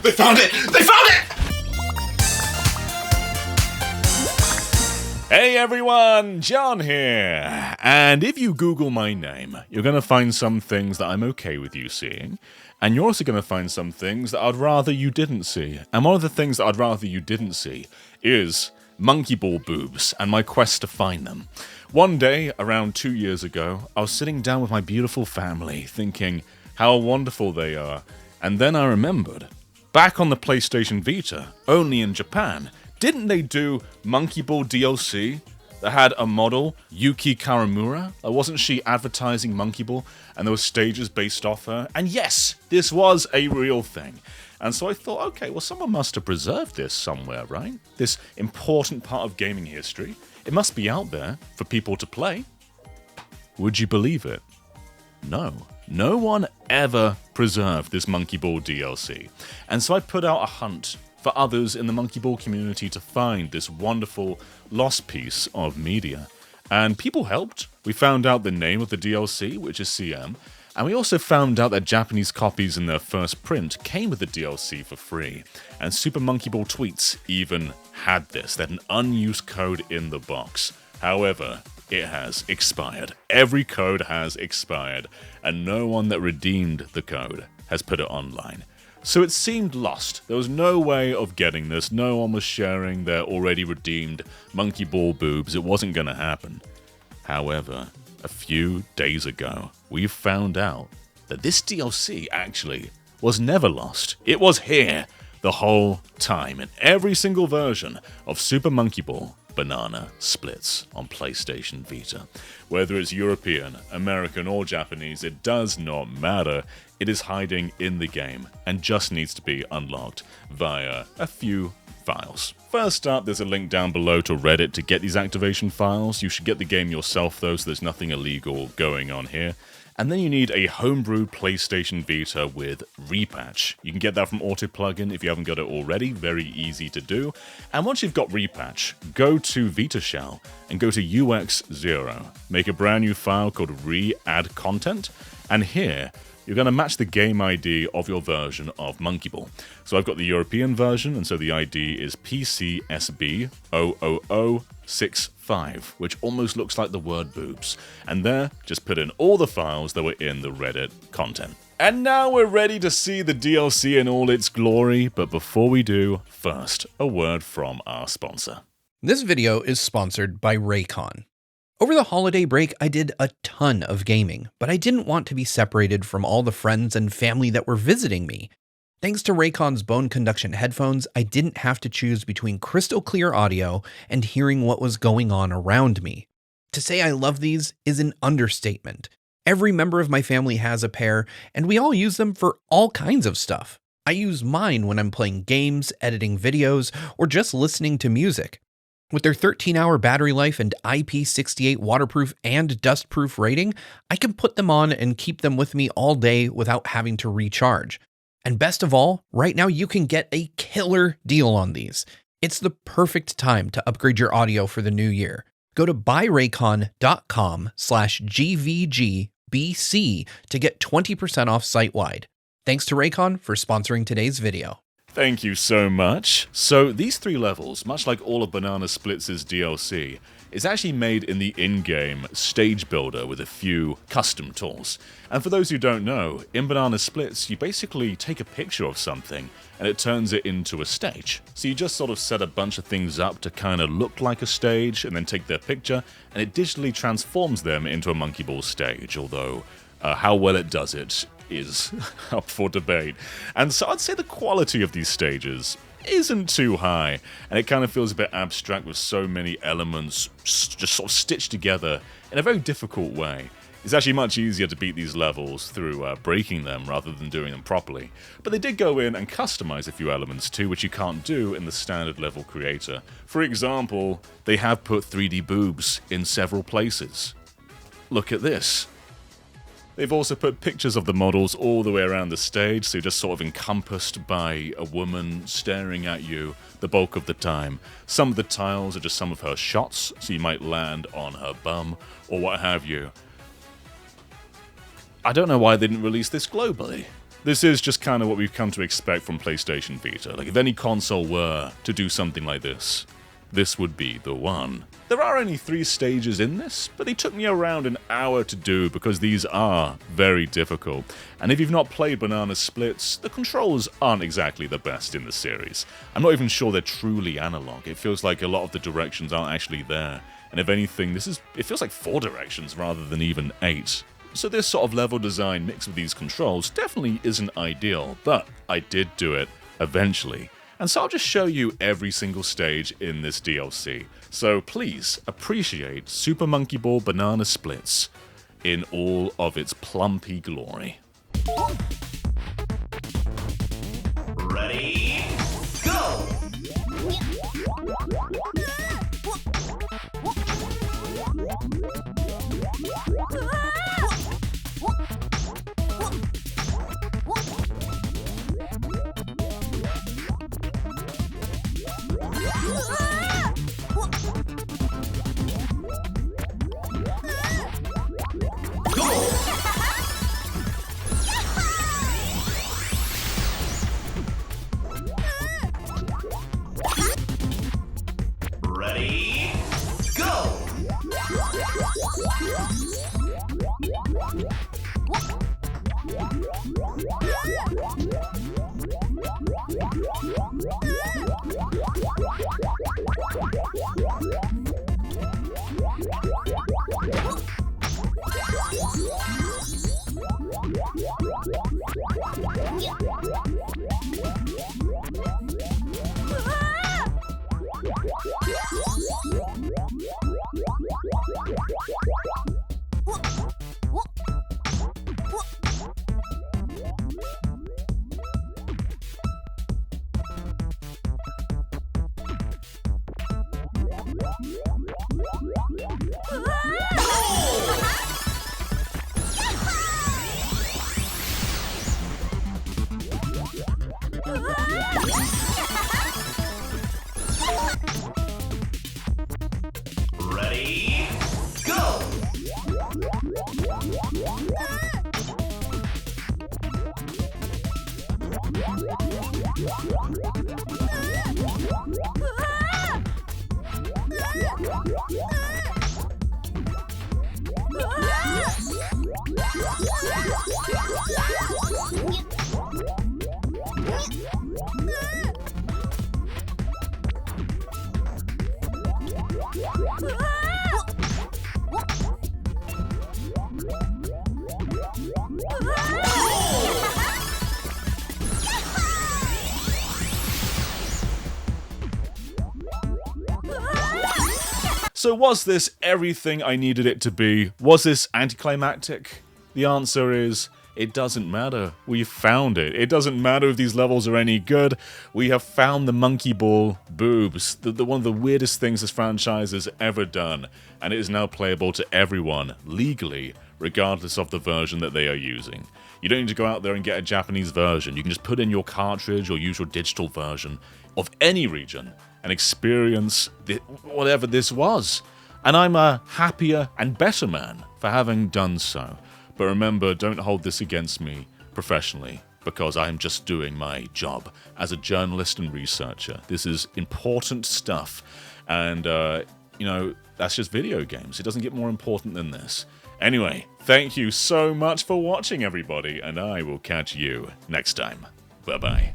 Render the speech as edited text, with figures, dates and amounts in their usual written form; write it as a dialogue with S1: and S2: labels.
S1: They found it! They found it!
S2: Hey everyone, John here. And if you Google my name, you're going to find some things that I'm okay with you seeing. And you're also going to find some things that I'd rather you didn't see. And one of the things that I'd rather you didn't see is monkey ball boobs and my quest to find them. One day, around 2 years ago, I was sitting down with my beautiful family thinking how wonderful they are. And then I remembered, back on the PlayStation Vita, only in Japan, didn't they do Monkey Ball DLC that had a model, Yuki Karamura? Wasn't she advertising Monkey Ball? And there were stages based off her? And yes, this was a real thing. And so I thought, okay, well someone must have preserved this somewhere, right? This important part of gaming history. It must be out there for people to play. Would you believe it? No. No one ever preserved this Monkey Ball DLC. And so I put out a hunt for others in the Monkey Ball community to find this wonderful lost piece of media. And people helped. We found out the name of the DLC, which is CM, and we also found out that Japanese copies in their first print came with the DLC for free. And Super Monkey Ball Tweets even had this. They had an unused code in the box. However, it has expired. Every code has expired, and no one that redeemed the code has put it online. So it seemed lost. There was no way of getting this. No one was sharing their already redeemed Monkey Ball boobs. It wasn't going to happen. However, a few days ago, we found out that this DLC actually was never lost. It was here the whole time in every single version of Super Monkey Ball Banana Splits on PlayStation Vita. Whether it's European, American, or Japanese, it does not matter. It is hiding in the game and just needs to be unlocked via a few files. First up, there's a link down below to Reddit to get these activation files. You should get the game yourself though, so there's nothing illegal going on here. And then you need a homebrewed PlayStation Vita with Repatch. You can get that from Auto Plugin if you haven't got it already, very easy to do. And once you've got Repatch, go to Vita Shell and go to UX0. Make a brand new file called re-add content, and here you're going to match the game ID of your version of Monkey Ball. So I've got the European version, and so the ID is PCSB00065, which almost looks like the word boobs. And there, just put in all the files that were in the Reddit content. And now we're ready to see the DLC in all its glory, but before we do, first, a word from our sponsor.
S3: This video is sponsored by Raycon. Over the holiday break, I did a ton of gaming, but I didn't want to be separated from all the friends and family that were visiting me. Thanks to Raycon's bone conduction headphones, I didn't have to choose between crystal clear audio and hearing what was going on around me. To say I love these is an understatement. Every member of my family has a pair, and we all use them for all kinds of stuff. I use mine when I'm playing games, editing videos, or just listening to music. With their 13-hour battery life and IP68 waterproof and dustproof rating, I can put them on and keep them with me all day without having to recharge. And best of all, right now you can get a killer deal on these. It's the perfect time to upgrade your audio for the new year. Go to buyraycon.com/GVGBC to get 20% off site-wide. Thanks to Raycon for sponsoring today's video.
S2: Thank you so much. So these 3 levels, much like all of Banana Splits' DLC, is actually made in the in-game stage builder with a few custom tools. And for those who don't know, in Banana Splits, you basically take a picture of something and it turns it into a stage. So you just sort of set a bunch of things up to kind of look like a stage and then take their picture and it digitally transforms them into a Monkey Ball stage, although how well it does it is up for debate. And so I'd say the quality of these stages isn't too high, and it kind of feels a bit abstract with so many elements just sort of stitched together in a very difficult way. It's actually much easier to beat these levels through breaking them rather than doing them properly. But they did go in and customize a few elements too, which you can't do in the standard level creator. For example, they have put 3D boobs in several places. Look at this. They've also put pictures of the models all the way around the stage, so you're just sort of encompassed by a woman staring at you the bulk of the time. Some of the tiles are just some of her shots, so you might land on her bum, or what have you. I don't know why they didn't release this globally. This is just kind of what we've come to expect from PlayStation Vita. Like, if any console were to do something like this would be the one. There are only 3 stages in this, but they took me around an hour to do because these are very difficult. And if you've not played Banana Splits, the controls aren't exactly the best in the series. I'm not even sure they're truly analog. It feels like a lot of the directions aren't actually there. And if anything, it feels like 4 directions rather than even 8. So this sort of level design mixed with these controls definitely isn't ideal, but I did do it eventually. And so I'll just show you every single stage in this DLC. So please appreciate Super Monkey Ball Banana Splits in all of its plumpy glory.
S1: Ready, go! Ready, go! Ready, go!
S2: So was this everything I needed it to be? Was this anticlimactic? The answer is, it doesn't matter. We've found it. It doesn't matter if these levels are any good. We have found the Monkey Ball Boobs, one of the weirdest things this franchise has ever done, and it is now playable to everyone, legally, regardless of the version that they are using. You don't need to go out there and get a Japanese version. You can just put in your cartridge or use your digital version of any region and experience whatever this was. And I'm a happier and better man for having done so. But remember, don't hold this against me professionally, because I'm just doing my job as a journalist and researcher. This is important stuff, and, that's just video games. It doesn't get more important than this. Anyway, thank you so much for watching, everybody, and I will catch you next time. Bye-bye.